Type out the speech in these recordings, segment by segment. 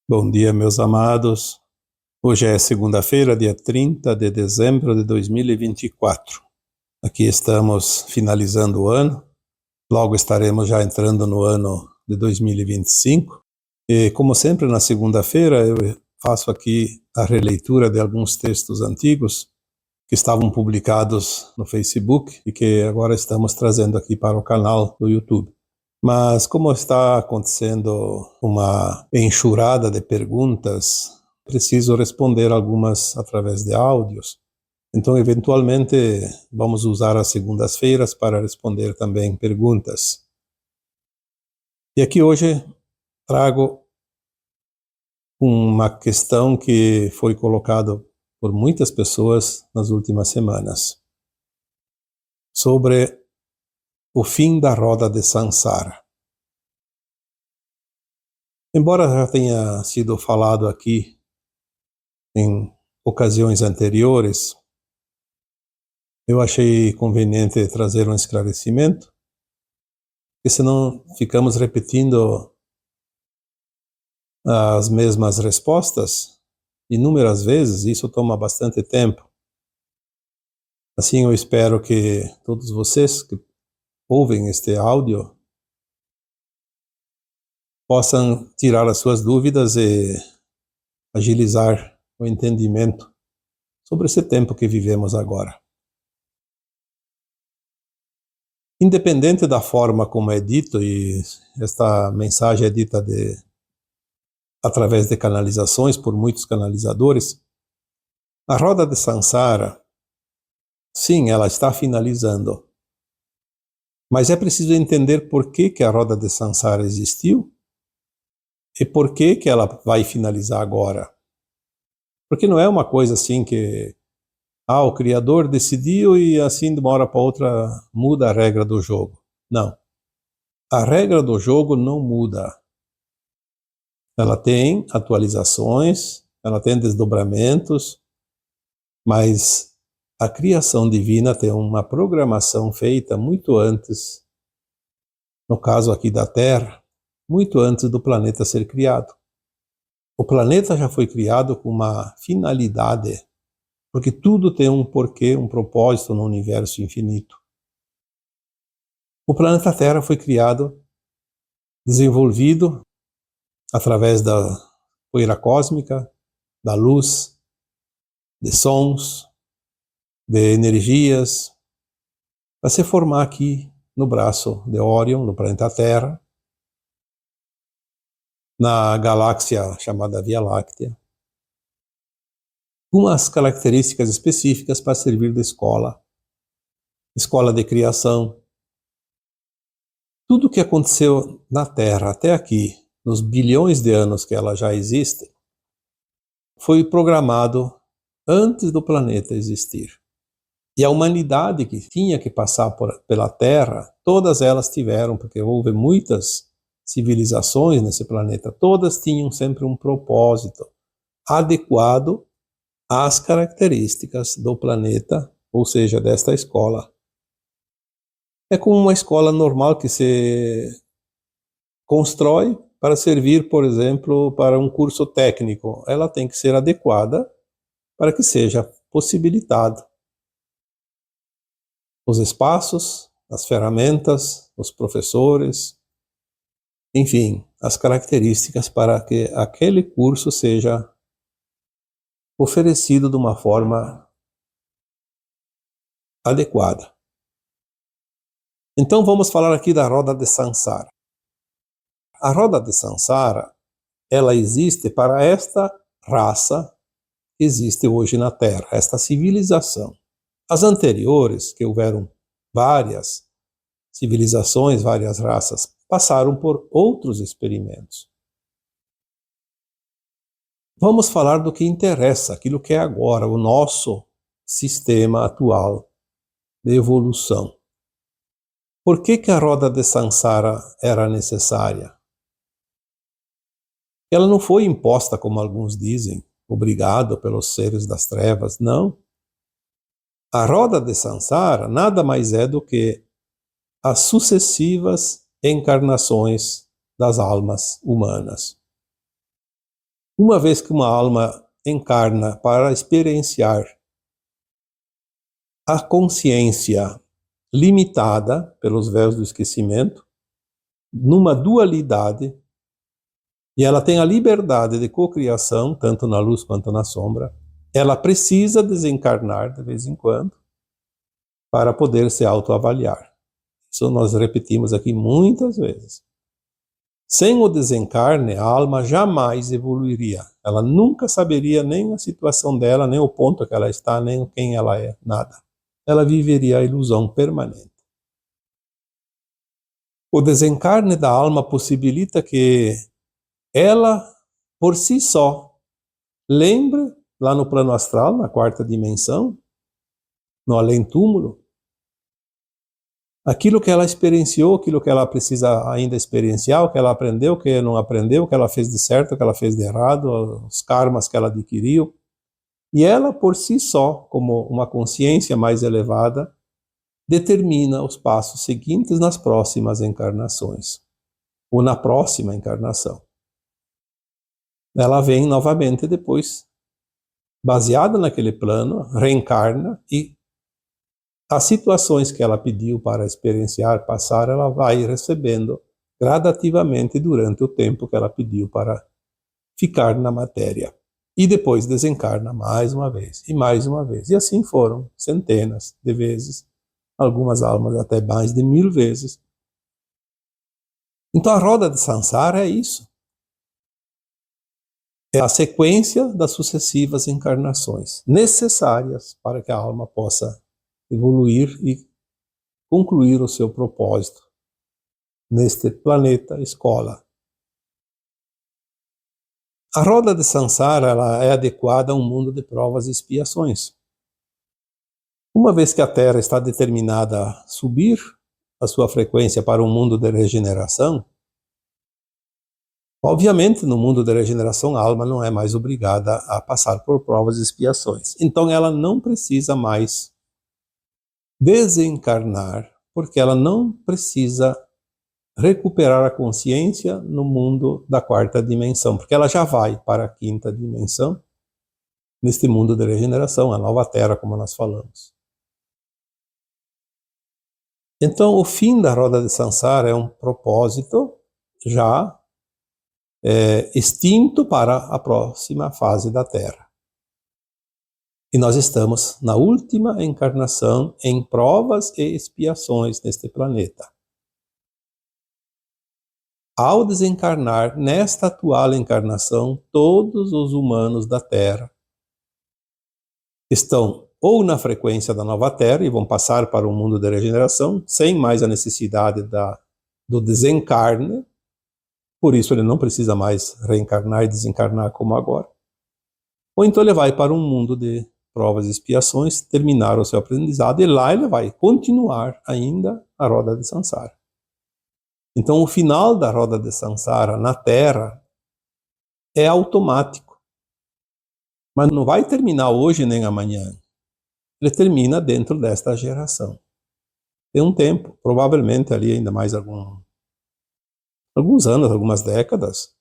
Bom dia, meus amados. Hoje é segunda-feira, dia 30 de dezembro de 2024. Aqui estamos finalizando o ano. Logo estaremos já entrando no ano de 2025. E, como sempre, na segunda-feira, eu faço aqui a releitura de alguns textos antigos que estavam publicados no Facebook e que agora estamos trazendo aqui para o canal do YouTube. Mas como está acontecendo uma enxurrada de perguntas, preciso responder algumas através de áudios. Então, eventualmente, vamos usar as segundas-feiras para responder também perguntas. E aqui hoje trago uma questão que foi colocada por muitas pessoas nas últimas semanas, sobre o fim da roda de Sansara. Embora já tenha sido falado aqui em ocasiões anteriores, eu achei conveniente trazer um esclarecimento, porque senão ficamos repetindo as mesmas respostas inúmeras vezes, e isso toma bastante tempo. Assim, eu espero que todos vocês que ouvem este áudio possam tirar as suas dúvidas e agilizar o entendimento sobre esse tempo que vivemos agora. Independente da forma como é dito, e esta mensagem é dita através de canalizações por muitos canalizadores, a roda de Sansara, sim, ela está finalizando. Mas é preciso entender por que a roda de Sansara existiu e por que ela vai finalizar agora. Porque não é uma coisa assim que o Criador decidiu e assim de uma hora para outra muda a regra do jogo. Não. A regra do jogo não muda. Ela tem atualizações, ela tem desdobramentos, mas a criação divina tem uma programação feita muito antes, no caso aqui da Terra, muito antes do planeta ser criado. O planeta já foi criado com uma finalidade, porque tudo tem um porquê, um propósito no universo infinito. O planeta Terra foi criado, desenvolvido através da poeira cósmica, da luz, de sons, de energias, para se formar aqui no braço de Órion, no planeta Terra, na galáxia chamada Via Láctea, umas características específicas para servir de escola de criação. Tudo o que aconteceu na Terra até aqui, nos bilhões de anos que ela já existe, foi programado antes do planeta existir. E a humanidade que tinha que passar pela Terra, todas elas tiveram, porque houve muitas civilizações nesse planeta, todas tinham sempre um propósito adequado às características do planeta, ou seja, desta escola. É como uma escola normal que se constrói para servir, por exemplo, para um curso técnico. Ela tem que ser adequada para que seja possibilitado os espaços, as ferramentas, os professores, enfim, as características para que aquele curso seja oferecido de uma forma adequada. Então vamos falar aqui da roda de Sansara. A roda de Sansara, ela existe para esta raça que existe hoje na Terra, esta civilização. As anteriores, que houveram várias civilizações, várias raças, passaram por outros experimentos. Vamos falar do que interessa, aquilo que é agora, o nosso sistema atual de evolução. Por que a roda de Sansara era necessária? Ela não foi imposta, como alguns dizem, obrigado pelos seres das trevas, não. A roda de Sansara nada mais é do que as sucessivas encarnações das almas humanas. Uma vez que uma alma encarna para experienciar a consciência limitada pelos véus do esquecimento, numa dualidade, e ela tem a liberdade de cocriação, tanto na luz quanto na sombra, ela precisa desencarnar de vez em quando para poder se autoavaliar. Isso nós repetimos aqui muitas vezes. Sem o desencarne, a alma jamais evoluiria. Ela nunca saberia nem a situação dela, nem o ponto que ela está, nem quem ela é, nada. Ela viveria a ilusão permanente. O desencarne da alma possibilita que ela, por si só, lembre lá no plano astral, na quarta dimensão, no além-túmulo, aquilo que ela experienciou, aquilo que ela precisa ainda experienciar, o que ela aprendeu, o que não aprendeu, o que ela fez de certo, o que ela fez de errado, os karmas que ela adquiriu. E ela, por si só, como uma consciência mais elevada, determina os passos seguintes nas próximas encarnações, ou na próxima encarnação. Ela vem novamente depois, baseada naquele plano, reencarna e as situações que ela pediu para experienciar, passar, ela vai recebendo gradativamente durante o tempo que ela pediu para ficar na matéria. E depois desencarna mais uma vez, e mais uma vez. E assim foram centenas de vezes, algumas almas até mais de 1000 vezes. Então a roda de Sansara é isso. É a sequência das sucessivas encarnações, necessárias para que a alma possa evoluir e concluir o seu propósito neste planeta escola. A roda de Sansara ela é adequada a um mundo de provas e expiações. Uma vez que a Terra está determinada a subir a sua frequência para um mundo de regeneração, obviamente no mundo de regeneração a alma não é mais obrigada a passar por provas e expiações. Então ela não precisa mais desencarnar, porque ela não precisa recuperar a consciência no mundo da quarta dimensão, porque ela já vai para a quinta dimensão, neste mundo de regeneração, a nova Terra, como nós falamos. Então, o fim da roda de Sansara é um propósito já extinto para a próxima fase da Terra. E nós estamos na última encarnação em provas e expiações neste planeta. Ao desencarnar nesta atual encarnação, todos os humanos da Terra estão ou na frequência da nova Terra e vão passar para um mundo de regeneração, sem mais a necessidade do desencarne, por isso ele não precisa mais reencarnar e desencarnar como agora. Ou então ele vai para um mundo de provas e expiações, terminar o seu aprendizado, e lá ele vai continuar ainda a roda de Sansara. Então o final da roda de Sansara na Terra é automático, mas não vai terminar hoje nem amanhã. Ele termina dentro desta geração. Tem um tempo, provavelmente ali ainda mais alguns anos, algumas décadas.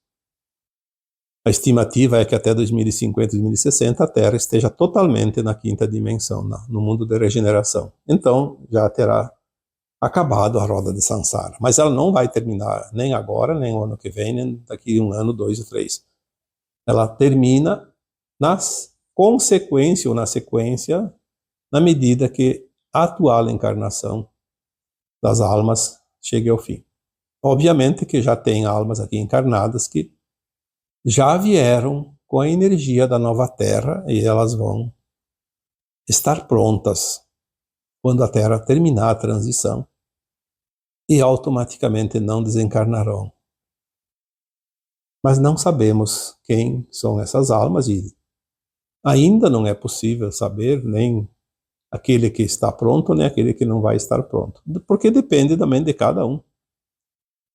A estimativa é que até 2050, 2060 a Terra esteja totalmente na quinta dimensão, no mundo de regeneração. Então já terá acabado a roda de Sansara. Mas ela não vai terminar nem agora, nem o ano que vem, nem daqui um ano, 2 ou 3. Ela termina na consequência ou na sequência, na medida que a atual encarnação das almas chegue ao fim. Obviamente que já tem almas aqui encarnadas que já vieram com a energia da nova Terra e elas vão estar prontas quando a Terra terminar a transição e automaticamente não desencarnarão. Mas não sabemos quem são essas almas e ainda não é possível saber nem aquele que está pronto nem aquele que não vai estar pronto, porque depende também de cada um.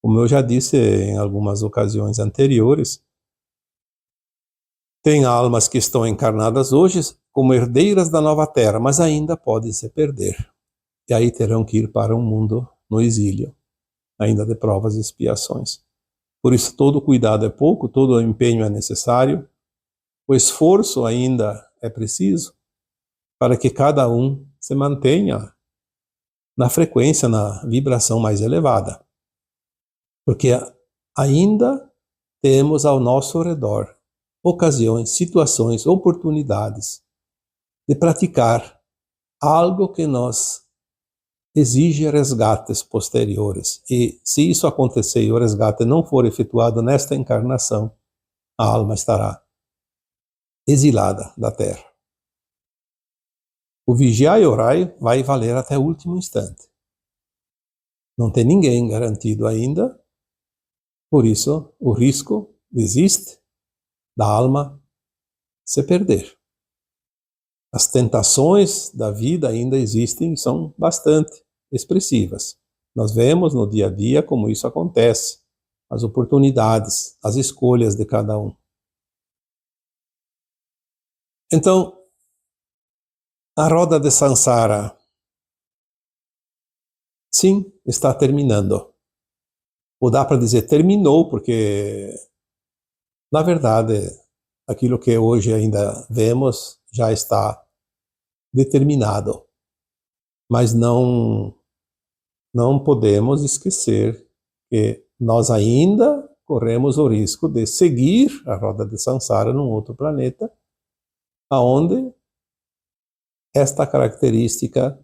Como eu já disse em algumas ocasiões anteriores, tem almas que estão encarnadas hoje como herdeiras da nova Terra, mas ainda podem se perder. E aí terão que ir para um mundo no exílio, ainda de provas e expiações. Por isso todo cuidado é pouco, todo empenho é necessário, O esforço ainda é preciso para que cada um se mantenha na frequência, na vibração mais elevada. Porque ainda temos ao nosso redor ocasiões, situações, oportunidades de praticar algo que nos exige resgates posteriores. E se isso acontecer e o resgate não for efetuado nesta encarnação, a alma estará exilada da Terra. O vigiar e orar vai valer até o último instante. Não tem ninguém garantido ainda, por isso o risco existe da alma se perder. As tentações da vida ainda existem e são bastante expressivas. Nós vemos no dia a dia como isso acontece, as oportunidades, as escolhas de cada um. Então, a roda de Sansara, sim, está terminando. Ou dá para dizer terminou, porque, na verdade, aquilo que hoje ainda vemos já está determinado. Mas não podemos esquecer que nós ainda corremos o risco de seguir a roda de Sansara num outro planeta, aonde esta característica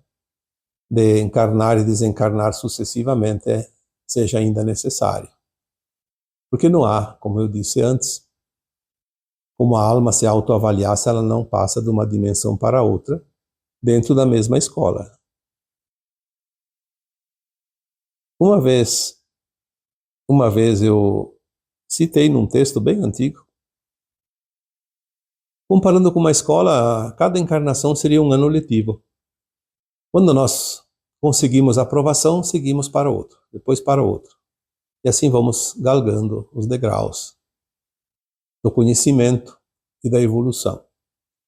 de encarnar e desencarnar sucessivamente seja ainda necessário. Porque não há, como eu disse antes, como a alma se autoavaliar se ela não passa de uma dimensão para outra dentro da mesma escola. Uma vez eu citei num texto bem antigo, comparando com uma escola, cada encarnação seria um ano letivo. Quando nós conseguimos a aprovação, seguimos para outro, depois para outro. E assim vamos galgando os degraus do conhecimento e da evolução.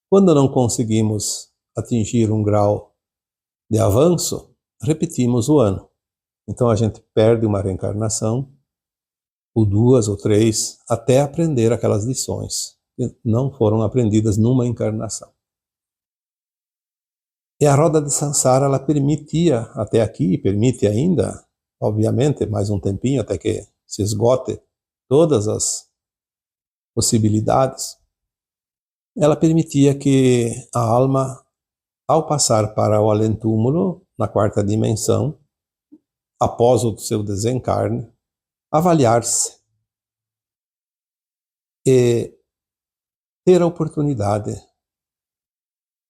Quando não conseguimos atingir um grau de avanço, repetimos o ano. Então a gente perde uma reencarnação, ou duas ou três, até aprender aquelas lições que não foram aprendidas numa encarnação. E a roda de Sansara, ela permitia até aqui, e permite ainda, obviamente, mais um tempinho até que se esgote todas as possibilidades, ela permitia que a alma, ao passar para o além-túmulo, na quarta dimensão, após o seu desencarne, avaliar-se e ter a oportunidade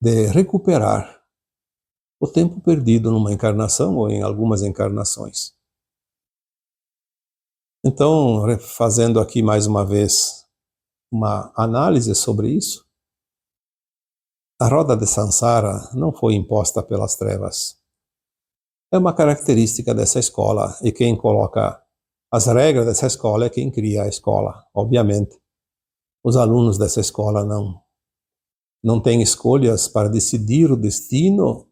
de recuperar o tempo perdido numa encarnação ou em algumas encarnações. Então, fazendo aqui mais uma vez uma análise sobre isso, a roda de Sansara não foi imposta pelas trevas. É uma característica dessa escola, e quem coloca as regras dessa escola é quem cria a escola, obviamente. Os alunos dessa escola não têm escolhas para decidir o destino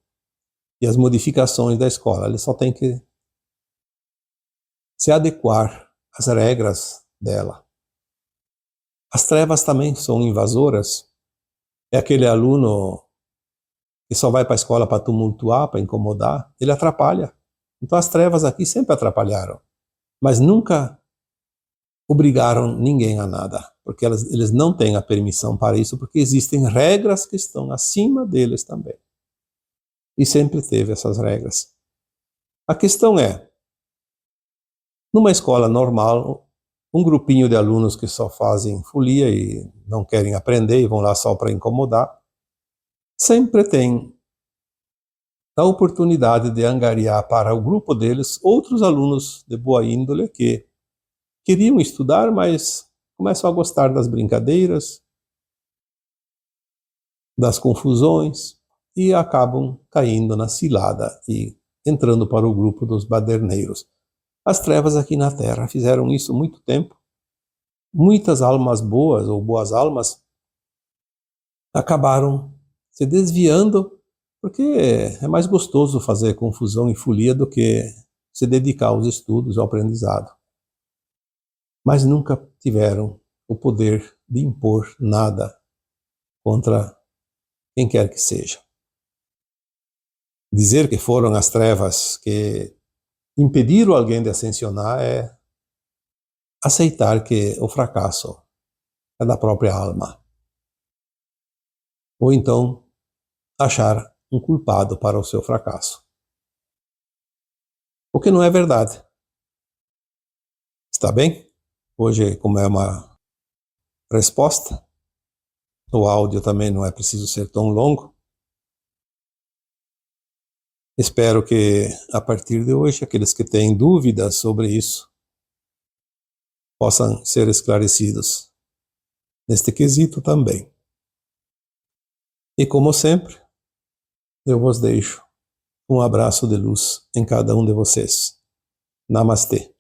e as modificações da escola. Eles só têm que se adequar às regras dela. As trevas também são invasoras. É aquele aluno que só vai para a escola para tumultuar, para incomodar, ele atrapalha. Então as trevas aqui sempre atrapalharam, mas nunca obrigaram ninguém a nada, porque eles não têm a permissão para isso, porque existem regras que estão acima deles também. E sempre teve essas regras. A questão é, numa escola normal, um grupinho de alunos que só fazem folia e não querem aprender e vão lá só para incomodar, sempre tem a oportunidade de angariar para o grupo deles outros alunos de boa índole que queriam estudar, mas começam a gostar das brincadeiras, das confusões, e acabam caindo na cilada e entrando para o grupo dos baderneiros. As trevas aqui na Terra fizeram isso há muito tempo. Muitas almas boas ou boas almas acabaram se desviando, porque é mais gostoso fazer confusão e folia do que se dedicar aos estudos, ao aprendizado. Mas nunca tiveram o poder de impor nada contra quem quer que seja. Dizer que foram as trevas que impediram alguém de ascensionar é aceitar que o fracasso é da própria alma. Ou então, achar um culpado para o seu fracasso. O que não é verdade. Está bem? Hoje, como é uma resposta, o áudio também não é preciso ser tão longo. Espero que, a partir de hoje, aqueles que têm dúvidas sobre isso possam ser esclarecidos neste quesito também. E como sempre, eu vos deixo um abraço de luz em cada um de vocês. Namastê.